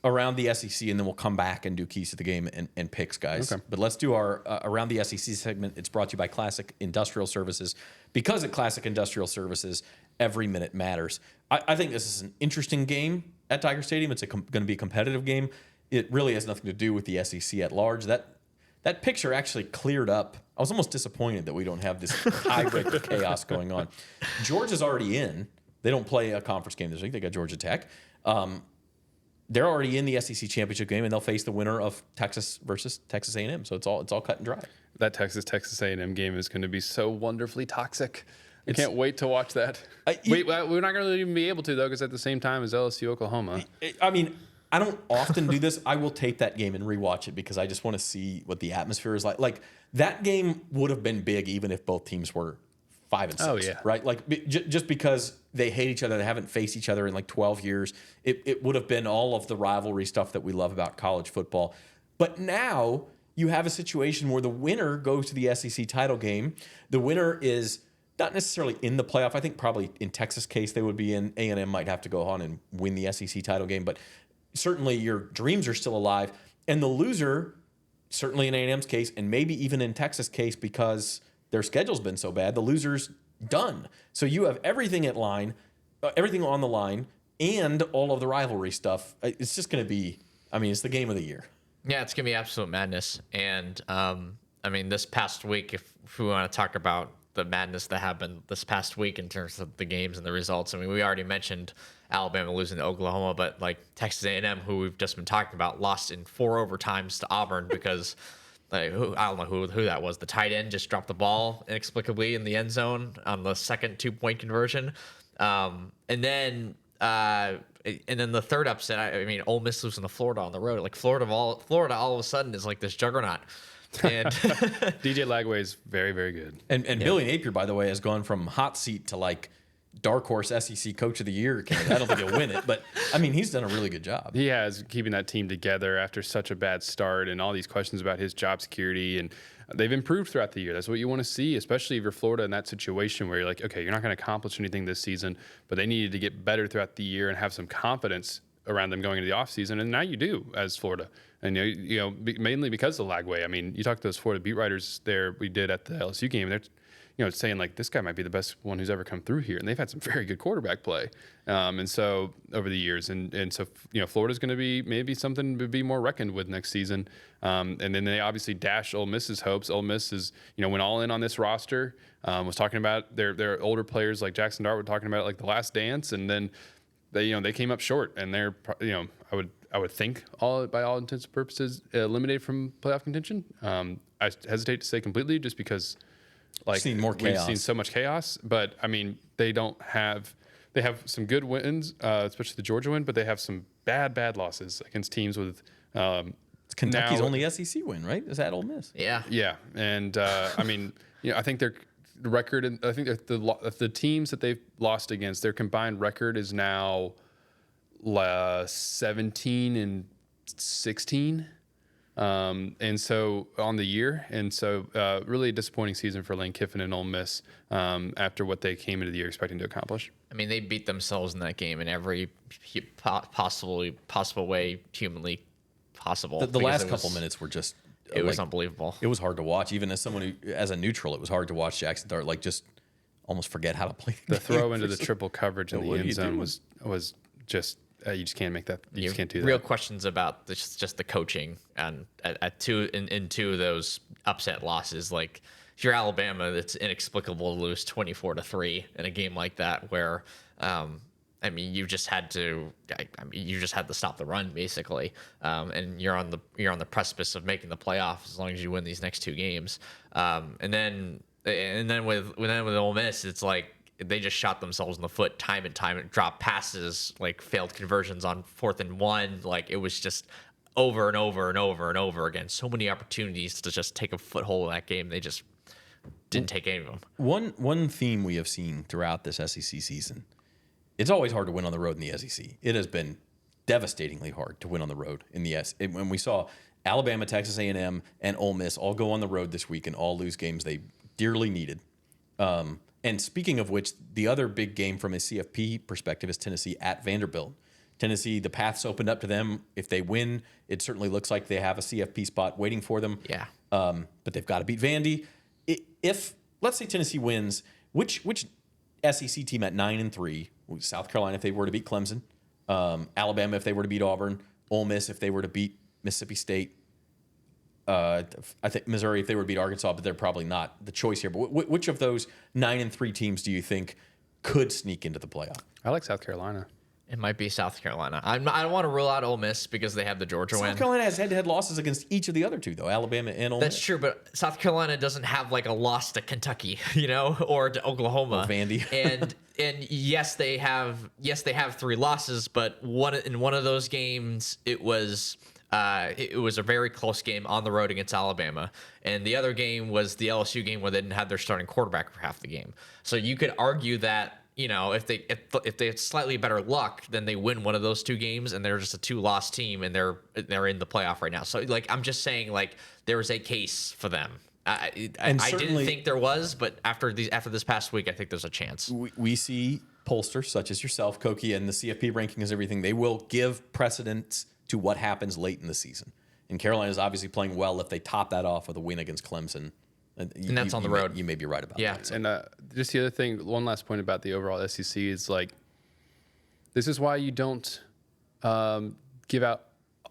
around the SEC, and then we'll come back and do keys to the game and picks, guys. Okay. But let's do our around the SEC segment. It's brought to you by Classic Industrial Services. Because at Classic Industrial Services, every minute matters. I think this is an interesting game at Tiger Stadium. It's going to be a competitive game. It really has nothing to do with the SEC at large. That picture actually cleared up. I was almost disappointed that we don't have this tiebreaker chaos going on. Georgia's already in. They don't play a conference game this week. They got Georgia Tech. They're already in the SEC championship game, and they'll face the winner of Texas versus Texas A&M. So it's all cut and dry. That Texas A&M game is going to be so wonderfully toxic. I can't wait to watch that. We're not going to even be able to, though, because at the same time as LSU-Oklahoma. I mean, I don't often do this. I will tape that game and rewatch it because I just want to see what the atmosphere is like. Like, that game would have been big even if both teams were 5 and 6. Oh, yeah. Right? Like, just because they hate each other, they haven't faced each other in like 12 years, it would have been all of the rivalry stuff that we love about college football. But now you have a situation where the winner goes to the SEC title game. The winner is not necessarily in the playoff. I think probably in Texas' case, they would be in. A&M might have to go on and win the SEC title game. But certainly your dreams are still alive. And the loser, certainly in A&M's case, and maybe even in Texas' case, because their schedule's been so bad, the loser's done. So you have everything everything on the line, and all of the rivalry stuff. It's just going to be, it's the game of the year. Yeah, it's going to be absolute madness. And, this past week, if we want to talk about the madness that happened this past week in terms of the games and the results, we already mentioned Alabama losing to Oklahoma, but like Texas A&M, who we've just been talking about, lost in 4 overtimes to Auburn because I don't know who that was. The tight end just dropped the ball inexplicably in the end zone on the second 2-point conversion. And then the third upset, Ole Miss losing to Florida on the road. Like Florida all of a sudden is like this juggernaut. And DJ Lagway is very, very good. And Billy Napier, by the way, has gone from hot seat to like dark horse SEC Coach of the Year candidate. I don't think he'll win it, but I mean, he's done a really good job. He has, keeping that team together after such a bad start and all these questions about his job security. And they've improved throughout the year. That's what you want to see, especially if you're Florida in that situation where you're like, okay, you're not going to accomplish anything this season, but they needed to get better throughout the year and have some confidence around them going into the offseason. And now you do as Florida. And, mainly because of Lagway. I mean, you talk to those Florida beat writers there we did at the LSU game, and they're saying like, this guy might be the best one who's ever come through here. And they've had some very good quarterback play. And so over the years, and so, Florida's going to be maybe something to be more reckoned with next season. And then they obviously dash Ole Miss's hopes. Ole Miss is, went all in on this roster, was talking about their older players like Jackson Dart were talking about like the last dance. And then they came up short, and they're, I would think by all intents and purposes eliminated from playoff contention. I hesitate to say completely just because We've seen so much chaos, but I mean, they have some good wins, especially the Georgia win, but they have some bad losses against teams with, it's Kentucky's only SEC win, right? Is that Ole Miss? Yeah. Yeah. And, I mean, I think their record, and I think the teams that they've lost against, their combined record is now 17-16. And so on the year, and so really a disappointing season for Lane Kiffin and Ole Miss after what they came into the year expecting to accomplish. I mean, they beat themselves in that game in every possible way humanly possible. The last couple minutes were just it was unbelievable. It was hard to watch, even as someone who, as a neutral, it was hard to watch Jackson Dart just almost forget how to play the throw into the triple coverage in the end zone was just. You just can't make that. You just can't do that. Real questions about just the coaching and at two of those upset losses. Like if you're Alabama, it's inexplicable to lose 24-3 in a game like that, where you just had to stop the run basically, and you're on the precipice of making the playoffs as long as you win these next two games, and then with Ole Miss, it's like. They just shot themselves in the foot time and time, and dropped passes, like failed conversions on 4th and 1. Like it was just over and over and over and over again. So many opportunities to just take a foothold in that game. They just didn't take any of them. One theme we have seen throughout this SEC season, it's always hard to win on the road in the SEC. It has been devastatingly hard to win on the road in the SEC. When we saw Alabama, Texas A&M, and Ole Miss all go on the road this week and all lose games they dearly needed. And speaking of which, the other big game from a CFP perspective is Tennessee at Vanderbilt. Tennessee, the path's opened up to them. If they win, it certainly looks like they have a CFP spot waiting for them. Yeah. But they've got to beat Vandy. If let's say Tennessee wins, which SEC team at 9-3? South Carolina if they were to beat Clemson, Alabama if they were to beat Auburn, Ole Miss if they were to beat Mississippi State. I think Missouri if they were to beat Arkansas, but they're probably not the choice here. But which of those 9-3 teams do you think could sneak into the playoff? I like South Carolina. It might be South Carolina. I don't want to rule out Ole Miss because they have the Georgia win. South Carolina has head-to-head losses against each of the other two, though, Alabama and Ole Miss. That's true, but South Carolina doesn't have like a loss to Kentucky, or to Oklahoma. Or Vandy. and yes, they have 3 losses, but in one of those games it was a very close game on the road against Alabama, and the other game was the LSU game where they didn't have their starting quarterback for half the game. So you could argue that if they have slightly better luck, then they win one of those 2 games, and they're just a 2-loss team, and they're in the playoff right now. So like I'm just saying, like there is a case for them. I didn't think there was, but after this past week, I think there's a chance. We see pollsters such as yourself, Koki, and the CFP ranking is everything. They will give precedence to what happens late in the season. And Carolina is obviously playing well if they top that off with a win against Clemson. And that's on the road. You may be right about that. And just the other thing, one last point about the overall SEC is like, this is why you don't give out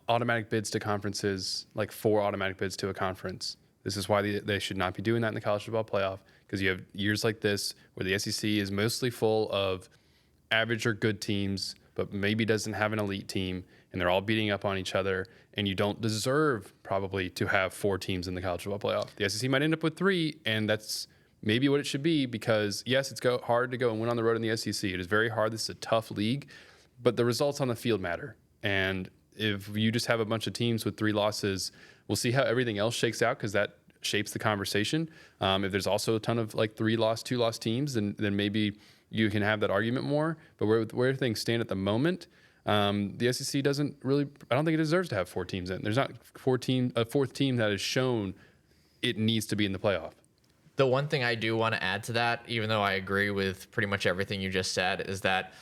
automatic bids to conferences, like 4 automatic bids to a conference. This is why they should not be doing that in the college football playoff, because you have years like this where the SEC is mostly full of average or good teams, but maybe doesn't have an elite team, and they're all beating up on each other, and you don't deserve probably to have 4 teams in the college football playoff. The SEC might end up with 3, and that's maybe what it should be, because yes, it's hard to go and win on the road in the SEC. It is very hard. This is a tough league, but the results on the field matter. And if you just have a bunch of teams with 3 losses, we'll see how everything else shakes out because that shapes the conversation. If there's also a ton of like 3-loss, 2-loss teams, then maybe you can have that argument more. But where things stand at the moment, the SEC doesn't really. I don't think it deserves to have 4 teams in. There's not a 4th team that has shown it needs to be in the playoff. The one thing I do want to add to that, even though I agree with pretty much everything you just said, is that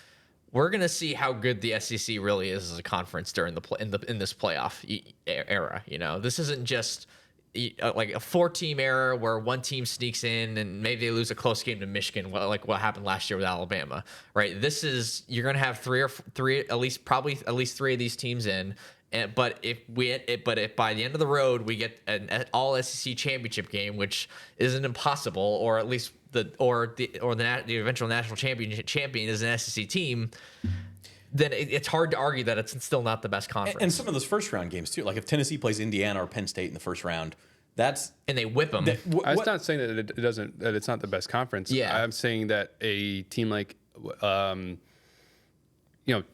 we're going to see how good the SEC really is as a conference during in this playoff era. You know, this isn't just like a 4-team era where one team sneaks in and maybe they lose a close game to Michigan, like what happened last year with Alabama, right? This is, you're going to have at least 3 of these teams in. But if by the end of the road we get an all SEC championship game, which isn't impossible, or at least the eventual national champion is an SEC team, then it's hard to argue that it's still not the best conference. And some of those first round games too, like if Tennessee plays Indiana or Penn State in the first round, and they whip them. I was not saying that it's not the best conference. Yeah, I'm saying that a team like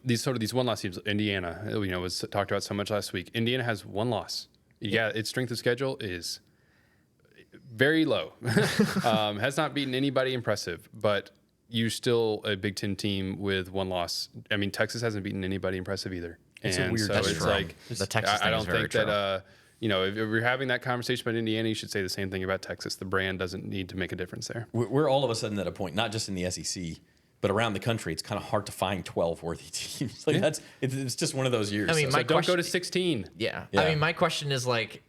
these 1-loss teams, Indiana, was talked about so much last week. Indiana has 1 loss. Yeah, its strength of schedule is very low. Has not beaten anybody impressive, but you're still a Big Ten team with 1 loss. I mean, Texas hasn't beaten anybody impressive either. It's a weird. That's true. Like the Texas thing I don't is very think true. that. If we're having that conversation about Indiana, you should say the same thing about Texas. The brand doesn't need to make a difference there. We're all of a sudden at a point, not just in the SEC, but around the country, it's kind of hard to find 12 worthy teams. It's just one of those years. I mean, don't go to 16. Yeah. I mean, my question is like,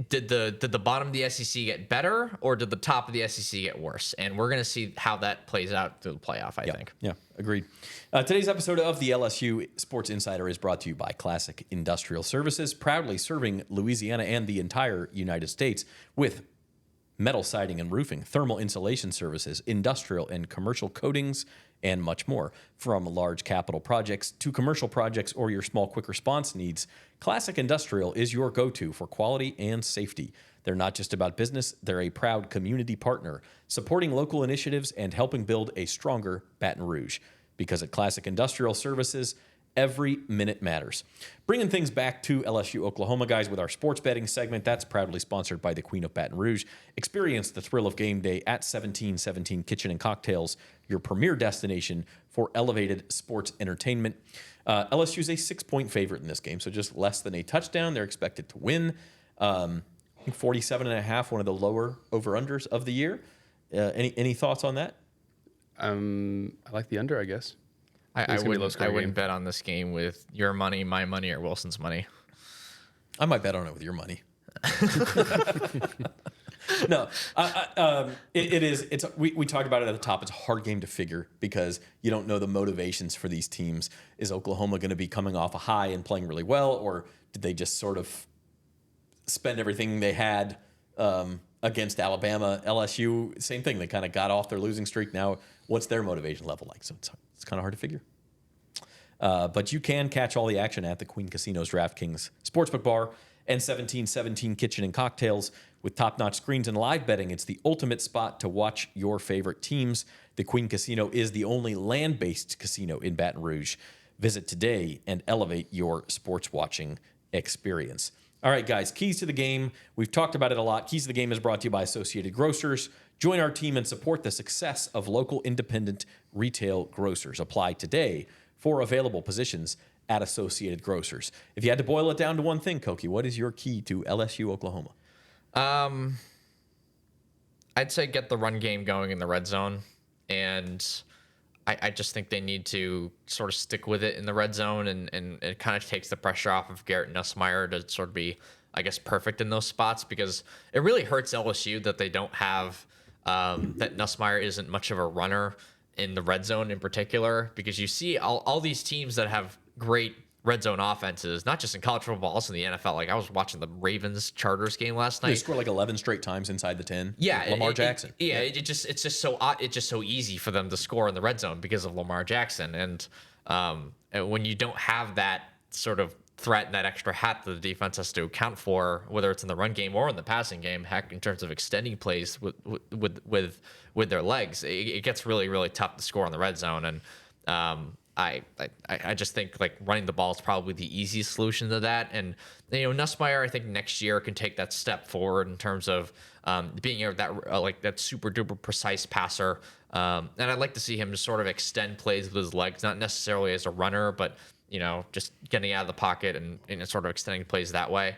did the bottom of the SEC get better, or did the top of the SEC get worse? And we're going to see how that plays out through the playoff, I think. Yeah, agreed. Today's episode of the LSU Sports Insider is brought to you by Classic Industrial Services, proudly serving Louisiana and the entire United States with metal siding and roofing, thermal insulation services, industrial and commercial coatings, and much more. From large capital projects to commercial projects or your small quick response needs, Classic Industrial is your go-to for quality and safety. They're not just about business, they're a proud community partner, supporting local initiatives and helping build a stronger Baton Rouge. Because at Classic Industrial Services, every minute matters. Bringing things back to LSU-Oklahoma, guys, with our sports betting segment. That's proudly sponsored by the Queen of Baton Rouge. Experience the thrill of game day at 1717 Kitchen and Cocktails, your premier destination for elevated sports entertainment. LSU is a 6-point favorite in this game, so just less than a touchdown. They're expected to win. I think 47.5, one of the lower over-unders of the year. Any thoughts on that? I like the under, I guess. I wouldn't bet on this game with your money, my money, or Wilson's money. I might bet on it with your money. No, it is. We talked about it at the top. It's a hard game to figure because you don't know the motivations for these teams. Is Oklahoma going to be coming off a high and playing really well, or did they just sort of spend everything they had against Alabama? LSU, same thing. They kind of got off their losing streak. Now, what's their motivation level like? So it's kind of hard to figure. But you can catch all the action at the Queen Casino's DraftKings Sportsbook Bar and 1717 Kitchen and Cocktails. With top-notch screens and live betting, it's the ultimate spot to watch your favorite teams. The Queen Casino is the only land-based casino in Baton Rouge. Visit today and elevate your sports watching experience. All right, guys, keys to the game. We've talked about it a lot. Keys to the game is brought to you by Associated Grocers. Join our team and support the success of local independent retail grocers. Apply today for available positions at Associated Grocers. If you had to boil it down to one thing, Koki, what is your key to LSU Oklahoma? I'd say get the run game going in the red zone, and I just think they need to sort of stick with it in the red zone, and it kind of takes the pressure off of Garrett Nussmeier to sort of be, I guess, perfect in those spots, because it really hurts LSU that they don't have that Nussmeier isn't much of a runner in the red zone in particular, because you see all these teams that have great red zone offenses, not just in college football, also in the NFL. Like I was watching the Ravens Chargers game last night. They scored like 11 straight times inside the 10. Yeah, Lamar Jackson. It's just so easy for them to score in the red zone because of Lamar Jackson. And when you don't have that sort of threat and that extra hat that the defense has to account for, whether it's in the run game or in the passing game, heck, in terms of extending plays with their legs, it gets really, really tough to score in the red zone. And I just think like running the ball is probably the easiest solution to that. And Nussmeier, I think next year can take that step forward in terms of being that super duper precise passer. And I'd like to see him just sort of extend plays with his legs, not necessarily as a runner, but just getting out of the pocket and sort of extending plays that way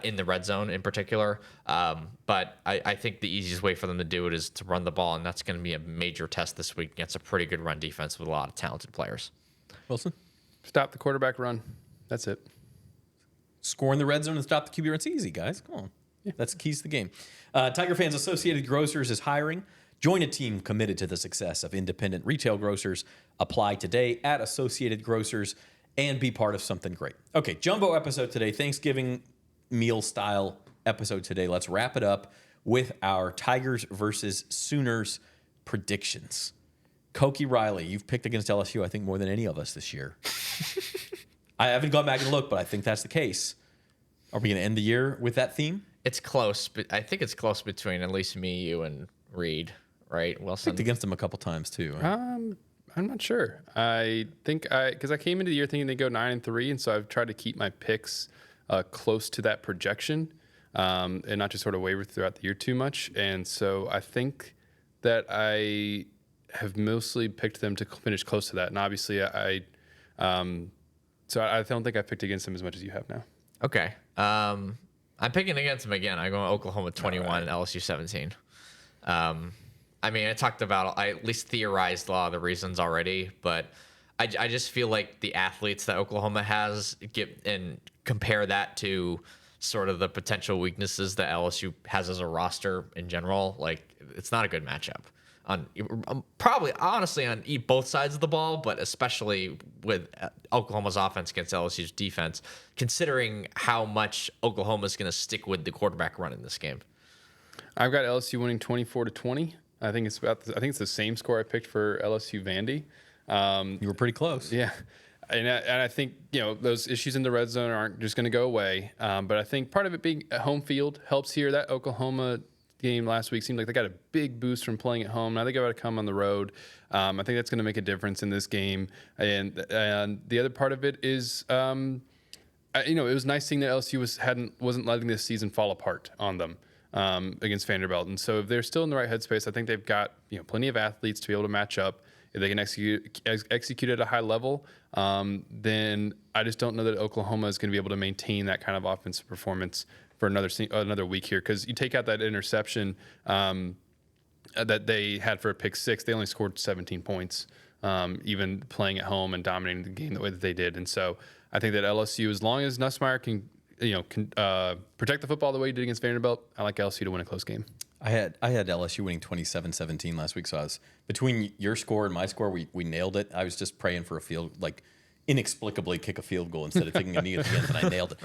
in the red zone in particular. But I think the easiest way for them to do it is to run the ball, and that's going to be a major test this week against a pretty good run defense with a lot of talented players. Wilson? Stop the quarterback run. That's it. Score in the red zone and stop the QB run. It's easy, guys. Come on. Yeah. That's the keys to the game. Tiger Fans Associated Grocers is hiring. Join a team committed to the success of independent retail grocers. Apply today at Associated Grocers and be part of something great. Okay, jumbo episode today, Thanksgiving meal style episode today. Let's wrap it up with our Tigers versus Sooners predictions. Koki Riley, you've picked against LSU, I think, more than any of us this year. I haven't gone back and looked, but I think that's the case. Are we going to end the year with that theme? It's close, but I think it's close between at least me, you, and Reed, right? Wilson picked against them a couple times too. Right? I'm not sure. I think because I came into the year thinking they go 9-3, and so I've tried to keep my picks close to that projection, and not just sort of waver throughout the year too much. And so I think that I have mostly picked them to finish close to that. And obviously, so I don't think I picked against them as much as you have now. Okay. I'm picking against them again. I'm going Oklahoma 21 and LSU 17. I mean, I at least theorized a lot of the reasons already, but I just feel like the athletes that Oklahoma has and compare that to sort of the potential weaknesses that LSU has as a roster in general. Like, it's not a good matchup. Probably honestly on both sides of the ball, but especially with Oklahoma's offense against LSU's defense, considering how much Oklahoma's going to stick with the quarterback run in this game. I've got LSU winning 24-20. I think it's the same score I picked for LSU Vandy. You were pretty close. Yeah. And I think, those issues in the red zone aren't just going to go away. But I think part of it being at home field helps here. That Oklahoma game last week seemed like they got a big boost from playing at home. Now they got to come on the road. I think that's going to make a difference in this game. And the other part of it is, it was nice seeing that LSU wasn't letting this season fall apart on them against Vanderbilt. And so if they're still in the right headspace, I think they've got plenty of athletes to be able to match up. If they can execute at a high level, then I just don't know that Oklahoma is going to be able to maintain that kind of offensive performance for another week here. Because you take out that interception that they had for a pick six, they only scored 17 points, even playing at home and dominating the game the way that they did. And so I think that LSU, as long as Nussmeier can protect the football the way he did against Vanderbilt, I like LSU to win a close game. I had LSU winning 27-17 last week, so I was between your score and my score, we nailed it. I was just praying for inexplicably kick a field goal instead of taking a knee at the end, and I nailed it.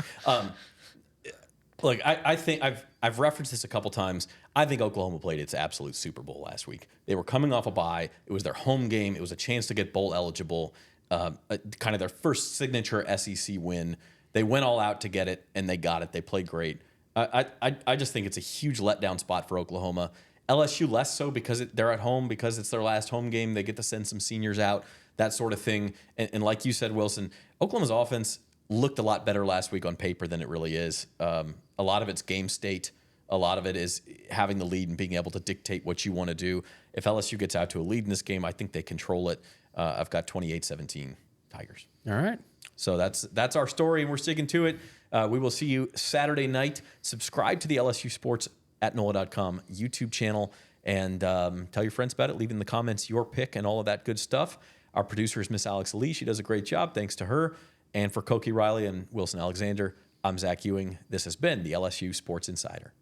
I think I've referenced this a couple times. I think Oklahoma played its absolute Super Bowl last week. They were coming off a bye. It was their home game. It was a chance to get bowl eligible, kind of their first signature SEC win. They went all out to get it, and they got it. They played great. I just think it's a huge letdown spot for Oklahoma. LSU less so because they're at home, because it's their last home game. They get to send some seniors out, that sort of thing. And like you said, Wilson, Oklahoma's offense looked a lot better last week on paper than it really is. A lot of it's game state. A lot of it is having the lead and being able to dictate what you want to do. If LSU gets out to a lead in this game, I think they control it. I've got 28-17 Tigers. All right. So that's our story, and we're sticking to it. We will see you Saturday night. Subscribe to the LSU Sports at NOLA.com YouTube channel, and tell your friends about it. Leave in the comments your pick and all of that good stuff. Our producer is Miss Alex Lee. She does a great job. Thanks to her. And for Koki Riley and Wilson Alexander, I'm Zach Ewing. This has been the LSU Sports Insider.